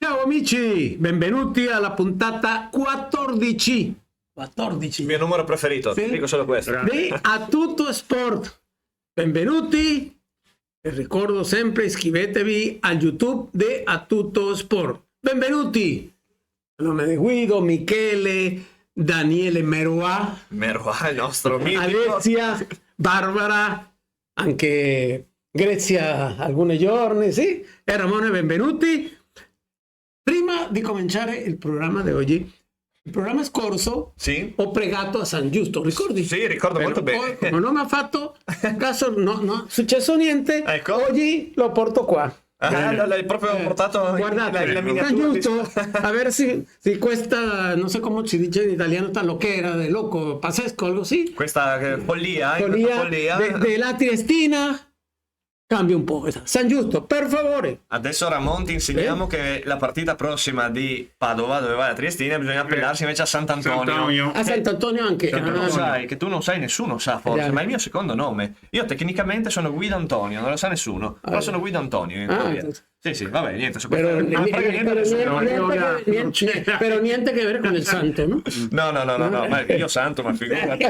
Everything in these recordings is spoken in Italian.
Ciao amici, benvenuti alla puntata 14. Il mio numero preferito, Sì. dico solo questo. Di A Tutto Sport. Benvenuti. E ricordo sempre, iscrivetevi al YouTube di A Tutto Sport. Benvenuti. A nome di Guido, Michele, Daniele Meroa, Meroa, il nostro mitico. Alessia, Barbara, anche Grezia alcuni giorni, sì, e Ramone, benvenuti. Prima di cominciare il programma di oggi, il programma scorso Sì? ho pregato a San Giusto, ricordi? Sì, ricordo molto bene. Poi, come non mi ha fatto caso, no, è successo niente, Ecco. oggi lo porto qua. L'hai proprio portato Guardate, la San miniatura. Giusto, a ver si questa, non so come si dice in italiano, sta loquera, de loco, pazzesco, algo così. Questa follia, Follia della Triestina, cambia un po'. San Giusto, per favore. Adesso Ramon ti insegniamo che la partita prossima di Padova, dove va la Triestina, bisogna appellarsi invece a Sant'Antonio. A Sant'Antonio anche. Che tu non sai, che tu non sai, nessuno sa forse, Dai. ma è il mio secondo nome. Io tecnicamente sono Guido Antonio, non lo sa nessuno, però sono Guido Antonio in teoria. Sì, vabbè, niente, su Però, questo- però niente che vedere con il santo, no? No, ma io santo, ma figurati.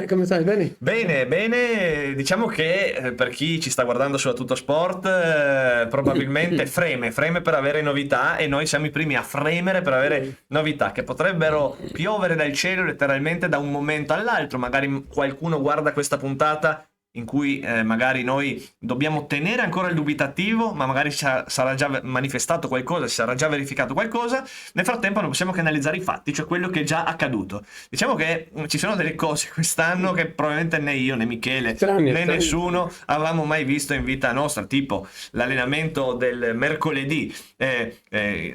Come stai? Bene? Bene, diciamo che per chi ci sta guardando su A Tutto Sport probabilmente freme per avere novità, e noi siamo i primi a fremere per avere novità che potrebbero piovere dal cielo letteralmente da un momento all'altro. Magari qualcuno guarda questa puntata in cui magari noi dobbiamo tenere ancora il dubitativo, ma magari sarà già manifestato qualcosa, si sarà già verificato qualcosa. Nel frattempo non possiamo che analizzare i fatti, cioè quello che è già accaduto. Diciamo che ci sono delle cose quest'anno che probabilmente né io né Michele Strani. nessuno avevamo mai visto in vita nostra, tipo l'allenamento del mercoledì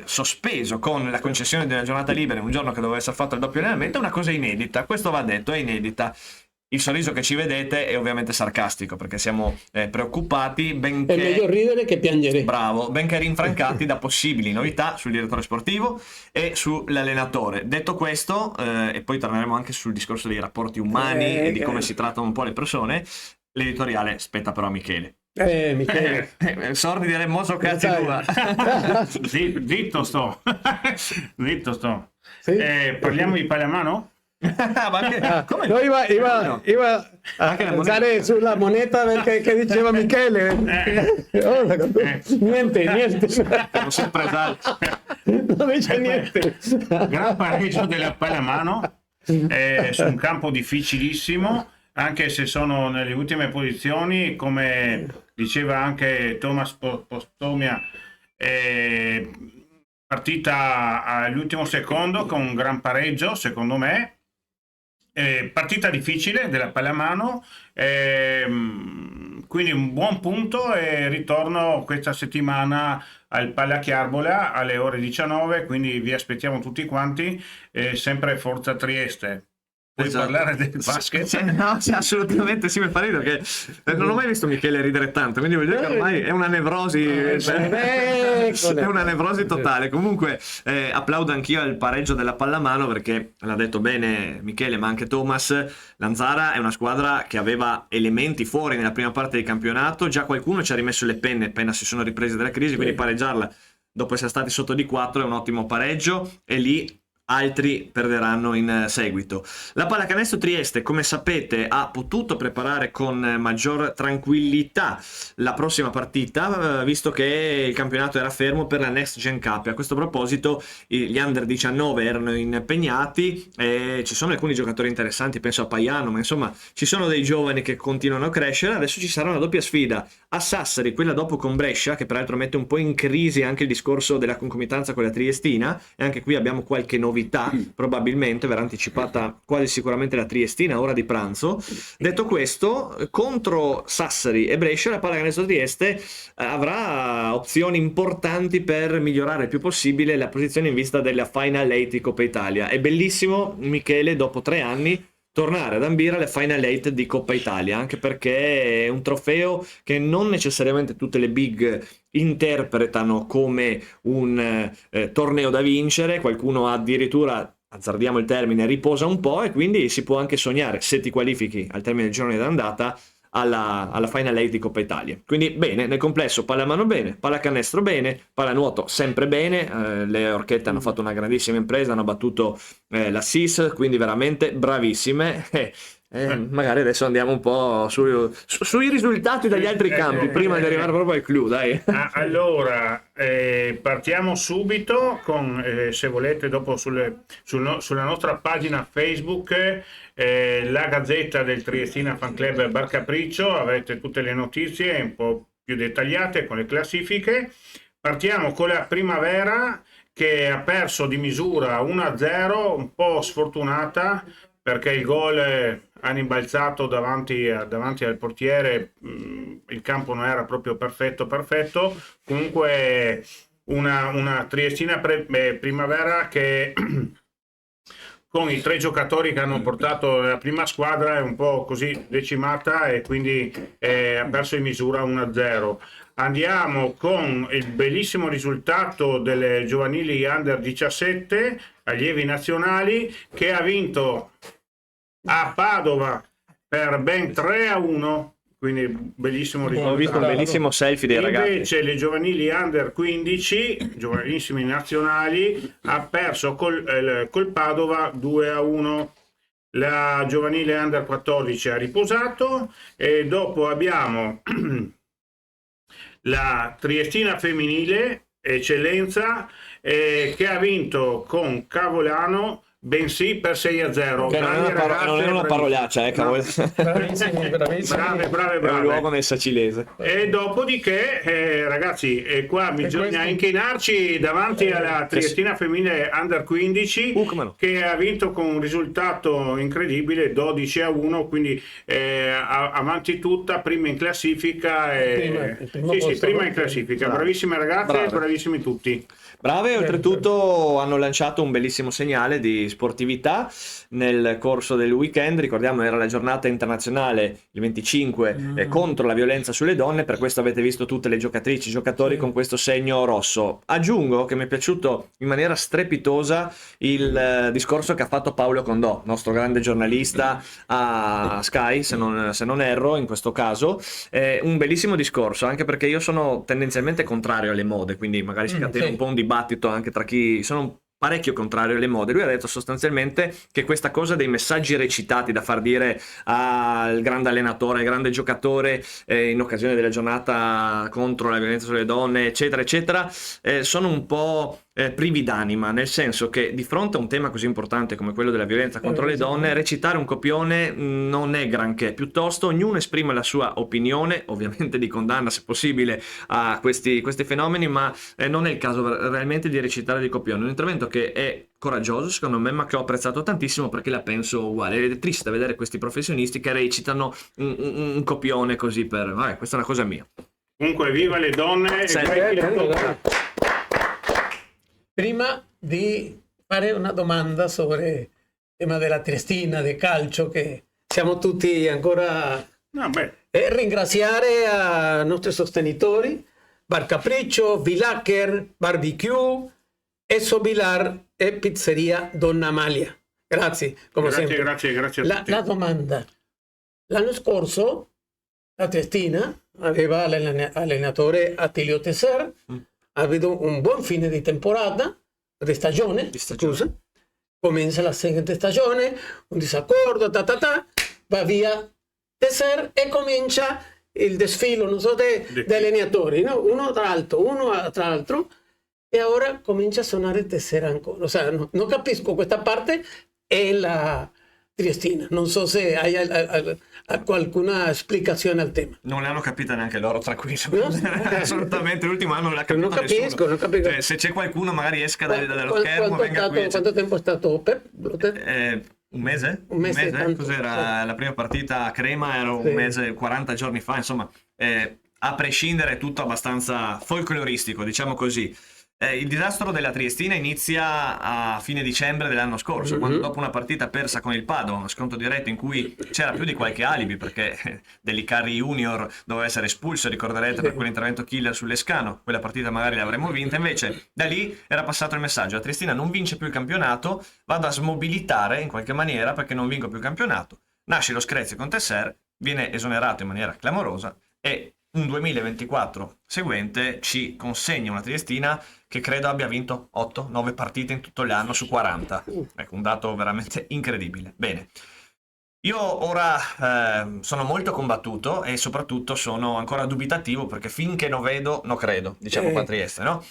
sospeso con la concessione di una giornata libera in un giorno che doveva essere fatto il doppio allenamento. È una cosa inedita, questo va detto, è inedita. Il sorriso che ci vedete è ovviamente sarcastico, perché siamo preoccupati, benché... È meglio ridere che piangere. Bravo, benché rinfrancati da possibili novità sul direttore sportivo e sull'allenatore. Detto questo, e poi torneremo anche sul discorso dei rapporti umani e di come si trattano un po' le persone, l'editoriale spetta però a Michele. Michele. Sordi di Remoso cazzi Sai. tua. Zitto sto. Zitto sto. Sì. Parliamo di pallamano? Ma che, come No, iba a Anche la moneta. pensare sulla moneta perché che diceva Michele. Niente. Sono sempre esatto. Non dice niente. Gran pareggio della pallamano su un campo difficilissimo, anche se sono nelle ultime posizioni, come diceva anche Thomas Postomia, partita all'ultimo secondo con un gran pareggio secondo me. Partita difficile della pallamano, quindi un buon punto, e ritorno questa settimana al Pallachiarbola alle ore 19, quindi vi aspettiamo tutti quanti, sempre Forza Trieste. Puoi Esatto. parlare del basket? No, sì, assolutamente sì, mi fa ridere che non ho mai visto Michele ridere tanto, quindi vuol dire che ormai è una nevrosi, è una nevrosi totale. Comunque applaudo anch'io al pareggio della pallamano, perché l'ha detto bene Michele ma anche Thomas, l'Anzara è una squadra che aveva elementi fuori nella prima parte del campionato, già qualcuno ci ha rimesso le penne appena si sono ripresi dalla crisi, quindi pareggiarla dopo essere stati sotto di 4 è un ottimo pareggio, e lì altri perderanno in seguito. La Pallacanestro Trieste, come sapete, ha potuto preparare con maggior tranquillità la prossima partita, visto che il campionato era fermo per la Next Gen Cup. A questo proposito gli Under 19 erano impegnati e ci sono alcuni giocatori interessanti, penso a Paiano, ma insomma ci sono dei giovani che continuano a crescere. Adesso ci sarà una doppia sfida a Sassari, quella dopo con Brescia, che peraltro mette un po' in crisi anche il discorso della concomitanza con la Triestina, e anche qui abbiamo qualche novità. Probabilmente verrà anticipata quasi sicuramente la Triestina ora di pranzo. Detto questo, contro Sassari e Brescia la Pallacanestro Trieste avrà opzioni importanti per migliorare il più possibile la posizione in vista della Final 8 di Coppa Italia. È bellissimo, Michele, dopo 3 anni tornare ad ambire alle Final 8 di Coppa Italia, anche perché è un trofeo che non necessariamente tutte le big interpretano come un torneo da vincere. Qualcuno addirittura, azzardiamo il termine, riposa un po', e quindi si può anche sognare, se ti qualifichi al termine del girone d'andata, alla Final 8 di Coppa Italia. Quindi bene, nel complesso pallamano bene, pallacanestro bene, pallanuoto sempre bene, le Orchette hanno fatto una grandissima impresa, hanno battuto la SIS, quindi veramente bravissime. Magari adesso andiamo un po' sui risultati dagli altri campi prima di arrivare proprio al clou, dai. Allora, partiamo subito con, se volete, dopo sulla nostra pagina Facebook, la Gazzetta del Triestina Fan Club Bar Capriccio, avete tutte le notizie un po' più dettagliate con le classifiche. Partiamo con la Primavera, che ha perso di misura 1-0, un po' sfortunata perché il gol hanno imbalzato davanti al portiere, il campo non era proprio perfetto. Comunque una Triestina Primavera che con i 3 giocatori che hanno portato la prima squadra è un po' così decimata e quindi ha perso in misura 1-0. Andiamo con il bellissimo risultato delle giovanili under 17 allievi nazionali, che ha vinto a Padova per ben 3-1, quindi bellissimo risultato. Ho visto un bellissimo selfie dei ragazzi. Invece le giovanili under 15, giovanissimi nazionali, ha perso col Padova 2-1. La giovanile under 14 ha riposato, e dopo abbiamo la Triestina femminile Eccellenza, che ha vinto con Cavolano bensì per 6-0. Che non è una parolaccia, cavolo. Bravissimi. Brave. È un luogo nel Sacilese. E dopodiché, ragazzi, qua bisogna inchinarci davanti alla Triestina femminile under 15, che ha vinto con un risultato incredibile, 12-1, quindi avanti tutta, prima in classifica. Prima in classifica. Bravissime ragazze, bravissimi tutti. Brave, oltretutto hanno lanciato un bellissimo segnale di sportività nel corso del weekend. Ricordiamo, era la giornata internazionale il 25 contro la violenza sulle donne, per questo avete visto tutte le giocatrici, i giocatori con questo segno rosso. Aggiungo che mi è piaciuto in maniera strepitosa il discorso che ha fatto Paolo Condò, nostro grande giornalista a Sky, se non erro in questo caso. Un bellissimo discorso, anche perché io sono tendenzialmente contrario alle mode, quindi magari si catena un po' un dibattito anche tra chi sono parecchio contrario alle mode. Lui ha detto sostanzialmente che questa cosa dei messaggi recitati da far dire al grande allenatore, al grande giocatore in occasione della giornata contro la violenza sulle donne, eccetera eccetera, sono un po' privi d'anima, nel senso che di fronte a un tema così importante come quello della violenza contro le donne, recitare un copione non è granché, piuttosto ognuno esprime la sua opinione, ovviamente di condanna se possibile a questi fenomeni, ma non è il caso realmente di recitare di copione. Un intervento che è coraggioso secondo me, ma che ho apprezzato tantissimo, perché la penso uguale. È triste vedere questi professionisti che recitano un copione così per... Vabbè, questa è una cosa mia. Comunque viva le donne. Prima di fare una domanda sobre il tema della Triestina, del calcio, che siamo tutti ancora... ringraziare a nostri sostenitori, Bar Capriccio, Villacher, Barbecue, Esso Bilar e Pizzeria Donna Amalia. Grazie, come sempre. Grazie a tutti. La domanda. L'anno scorso la Triestina aveva l'allenatore Attilio Tesser, ha avuto un buon fine di temporata, di stagione. Scusa. Comincia la seguente stagione, un disaccordo, va via Tesser e comincia il desfilo, non so, degli allenatori, no? uno tra l'altro, e ora comincia a suonare Tesser ancora. O sea, non capisco questa parte e la Triestina. Non so se hai qualcuna spiegazione al tema. Non le hanno capita neanche loro, tranquillo. No? Assolutamente, l'ultimo anno non l'ha capito nessuno. Non capisco. Cioè, se c'è qualcuno magari esca dallo schermo, venga qui. Quanto tempo è stato Pep? Un mese? Un mese. Cos'era la prima partita a Crema? Era un mese, 40 giorni fa, insomma, a prescindere è tutto abbastanza folcloristico, diciamo così. Il disastro della Triestina inizia a fine dicembre dell'anno scorso, quando dopo una partita persa con il Padova, uno scontro diretto in cui c'era più di qualche alibi, perché Delicari Junior doveva essere espulso, ricorderete, per quell'intervento killer sull'Escano, quella partita magari l'avremmo vinta, invece da lì era passato il messaggio: la Triestina non vince più il campionato, vado a smobilitare in qualche maniera perché non vinco più il campionato. Nasce lo screzio con Tesser, viene esonerato in maniera clamorosa e un 2024 seguente ci consegna una Triestina che credo abbia vinto 8-9 partite in tutto l'anno su 40. Ecco, un dato veramente incredibile. Bene. Io ora sono molto combattuto e soprattutto sono ancora dubitativo perché finché non vedo, non credo, diciamo qua a Trieste, no?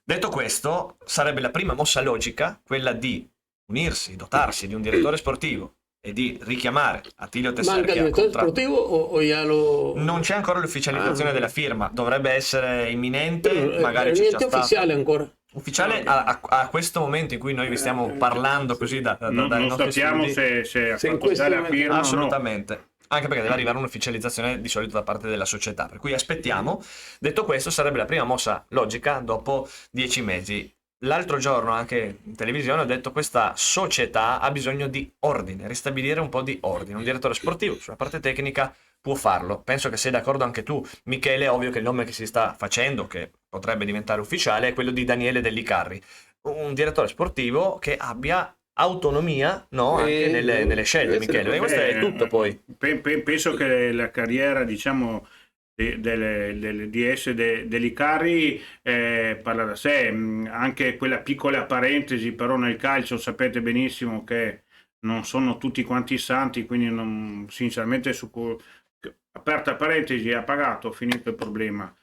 Detto questo, sarebbe la prima mossa logica quella di unirsi, dotarsi di un direttore sportivo e di richiamare Attilio Tesser. Manca il direttore sportivo o già lo... Non c'è ancora l'ufficializzazione della firma, dovrebbe essere imminente, magari c'è già niente stato. ufficiale ancora. Ufficiale a questo momento in cui noi vi stiamo parlando così dai non nostri sappiamo studi. se ha Se in fatto questo già la momento- firma Assolutamente. Anche perché deve arrivare un'ufficializzazione di solito da parte della società, per cui aspettiamo. Detto questo, sarebbe la prima mossa logica dopo 10 mesi. L'altro giorno anche in televisione ho detto questa società ha bisogno di ordine, ristabilire un po' di ordine. Un direttore sportivo sulla parte tecnica può farlo. Penso che sei d'accordo anche tu, Michele. È ovvio che il nome che si sta facendo, che potrebbe diventare ufficiale, è quello di Daniele Dellicarri. Un direttore sportivo che abbia autonomia, no? Anche nelle scelte, Michele. E questo è tutto poi. Penso che la carriera, diciamo, delle DS dell'Icari parla da sé. Anche quella piccola parentesi, però nel calcio sapete benissimo che non sono tutti quanti santi, quindi sinceramente aperta parentesi, ha pagato, finito il problema.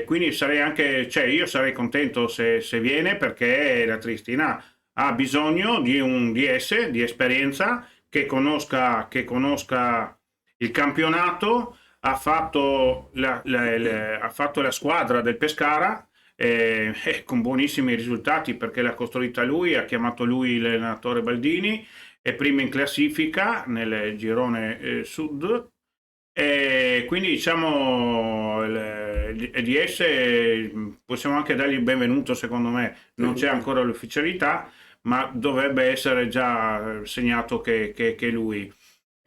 Quindi sarei anche, cioè io sarei contento se viene, perché la Triestina ha bisogno di un DS di esperienza che conosca il campionato. Ha fatto la squadra del Pescara con buonissimi risultati, perché l'ha costruita lui, ha chiamato lui l'allenatore Baldini, è prima in classifica nel girone sud. E quindi diciamo il DS possiamo anche dargli il benvenuto, secondo me non c'è ancora l'ufficialità, ma dovrebbe essere già segnato che lui.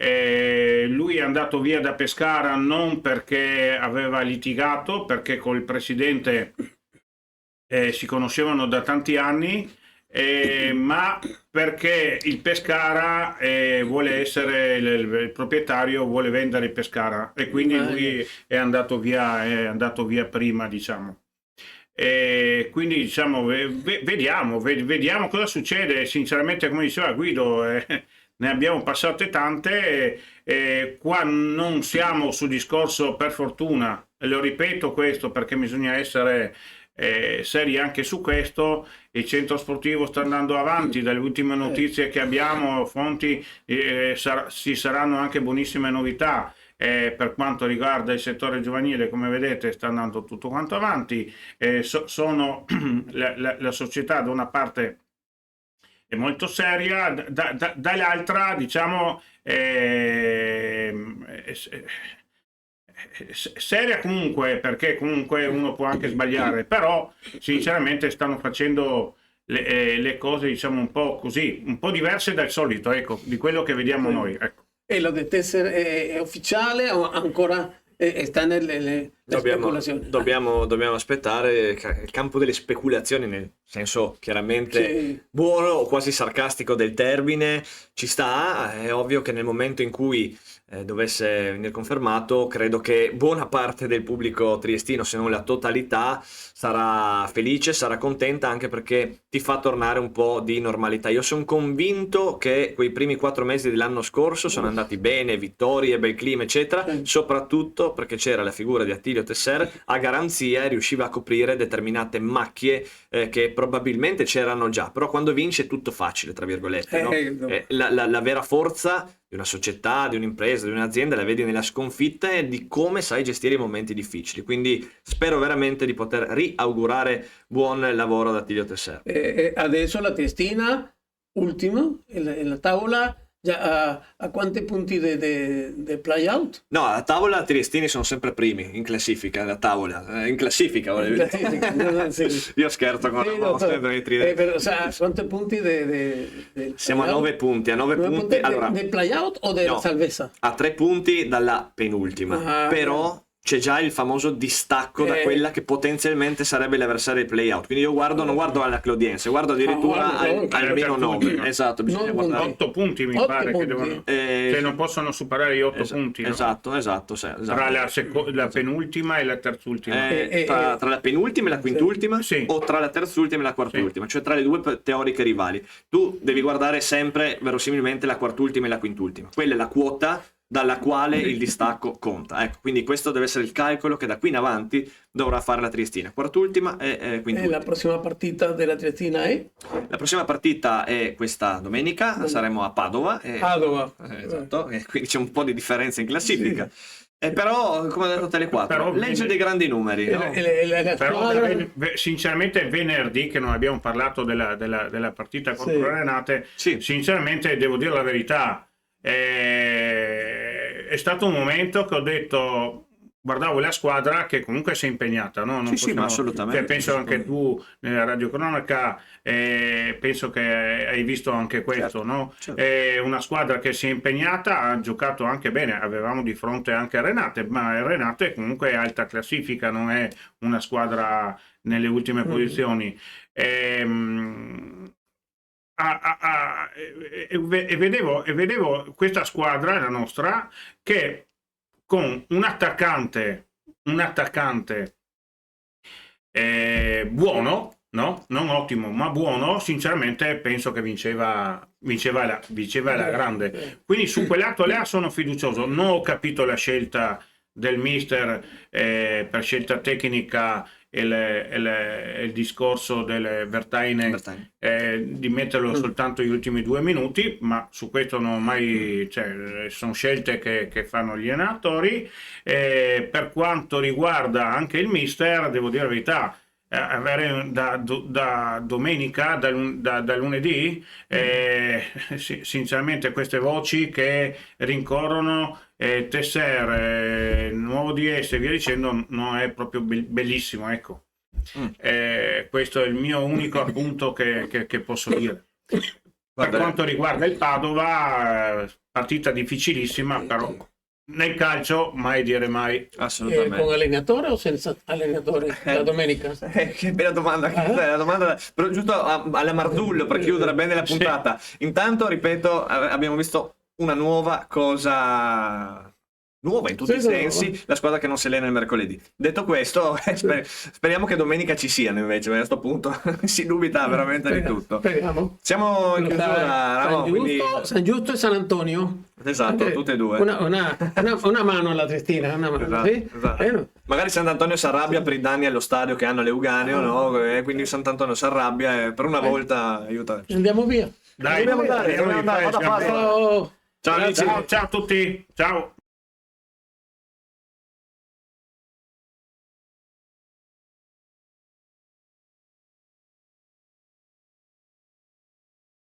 Lui è andato via da Pescara non perché aveva litigato, perché col presidente si conoscevano da tanti anni, ma perché il Pescara vuole essere il proprietario, vuole vendere il Pescara, e quindi lui è andato via prima, diciamo. Quindi diciamo vediamo cosa succede. Sinceramente, come diceva Guido, ne abbiamo passate tante, qua non siamo sul discorso, per fortuna, e lo ripeto questo perché bisogna essere seri anche su questo. Il centro sportivo sta andando avanti, dalle ultime notizie che abbiamo, fonti, ci saranno anche buonissime novità. Per quanto riguarda il settore giovanile, come vedete, sta andando tutto quanto avanti. Sono la società da una parte è molto seria, dall'altra diciamo seria comunque, perché comunque uno può anche sbagliare, però sinceramente stanno facendo le cose, diciamo, un po' così, un po' diverse dal solito, ecco, di quello che vediamo noi, ecco. E lo di Tesser è ufficiale o ancora sta nelle speculazioni? Dobbiamo aspettare il campo delle speculazioni, nel senso chiaramente buono o quasi sarcastico del termine, ci sta. È ovvio che nel momento in cui dovesse venire confermato, credo che buona parte del pubblico triestino, se non la totalità, sarà felice, sarà contenta, anche perché ti fa tornare un po' di normalità. Io sono convinto che quei primi 4 mesi dell'anno scorso sono andati bene, vittorie, bel clima eccetera, soprattutto perché c'era la figura di Attilio Tesser a garanzia e riusciva a coprire determinate macchie che probabilmente c'erano già, però quando vince è tutto facile, tra virgolette, no? La vera forza di una società, di un'impresa, di un'azienda la vedi nella sconfitta e di come sai gestire i momenti difficili. Quindi spero veramente di poter riaugurare buon lavoro ad Attilio Tesser. Adesso la Triestina, ultimo, la tavola, già a quanti punti del play-out? No, a tavola Triestini sono sempre primi in classifica, la tavola, in classifica. Io scherzo con però, quanti punti siamo a 9 punti, allora, del play-out o della salvezza? A 3 punti dalla penultima, però c'è già il famoso distacco da quella che potenzialmente sarebbe l'avversario del play out. Quindi io non guardo alla Claudiense, guardo addirittura almeno 9. Esatto, bisogna guardare 8 punti mi 8 pare punti. che devono, che non possono superare gli 8 punti, no? Esatto. Tra la penultima e la terzultima. Tra la penultima e la quintultima, Sì. o tra la terzultima e la quartultima, cioè tra le due teoriche rivali. Tu devi guardare sempre verosimilmente la quartultima e la quintultima. Quella è la quota dalla quale il distacco conta. Ecco, quindi questo deve essere il calcolo che da qui in avanti dovrà fare la Triestina. Quartultima e E quintultima. la prossima partita della Triestina è La prossima partita è questa domenica, saremo a Padova. Padova. Esatto, e quindi c'è un po' di differenza in classifica. Però, come ho detto a Tele4, Però legge dei grandi numeri. E No? la Però squadra- sinceramente venerdì, che non abbiamo parlato della partita contro Sì. Renate, Sì. sinceramente devo dire la verità, è stato un momento che ho detto, guardavo la squadra che comunque si è impegnata, no? Non Sì, ma assolutamente. cioè, penso anche tu nella radiocronaca, penso che hai visto anche questo, Certo, no? certo. È una squadra che si è impegnata, ha giocato anche bene, avevamo di fronte anche Renate, ma Renate comunque è alta classifica, non è una squadra nelle ultime posizioni. E vedevo questa squadra, la nostra, che con un attaccante buono, no? Non ottimo, ma buono, sinceramente penso che vinceva la grande. Quindi su quell'atto là sono fiducioso. Non ho capito la scelta del mister, per scelta tecnica, il discorso del Vertainen, di metterlo soltanto gli ultimi 2 minuti, ma su questo non mai, cioè, sono scelte che fanno gli allenatori. Per quanto riguarda anche il mister, devo dire la verità, avere da domenica, da lunedì, sinceramente queste voci che rincorrono Tesser, Nuovo DS e via dicendo, non è proprio bellissimo, ecco. Questo è il mio unico appunto che posso dire. Per quanto riguarda il Padova, partita difficilissima, però nel calcio mai dire mai. Assolutamente. con allenatore o senza allenatore la domenica? Che bella domanda, la domanda, però giusto alla Marzullo per chiudere bene la puntata. Intanto, ripeto, abbiamo visto una nuova cosa, nuova in tutti i sensi, la squadra che non si allena il mercoledì. Detto questo, speriamo che domenica ci siano, invece, a questo punto si dubita veramente di tutto. Speriamo. Siamo in chiusura, Ramon, quindi... San Giusto e San Antonio. Esatto, tutte e due. Una mano alla Triestina, una mano. Esatto, Sì? esatto. Magari Sant'Antonio si arrabbia per i danni allo stadio che hanno le Euganeo, no? E quindi Sant'Antonio si arrabbia e per una volta aiuta. Andiamo via. Dai, Dobbiamo andare, andiamo dobbiamo andare, di fare, vada, siamo- vada. Ciao amici. Ciao a tutti, ciao.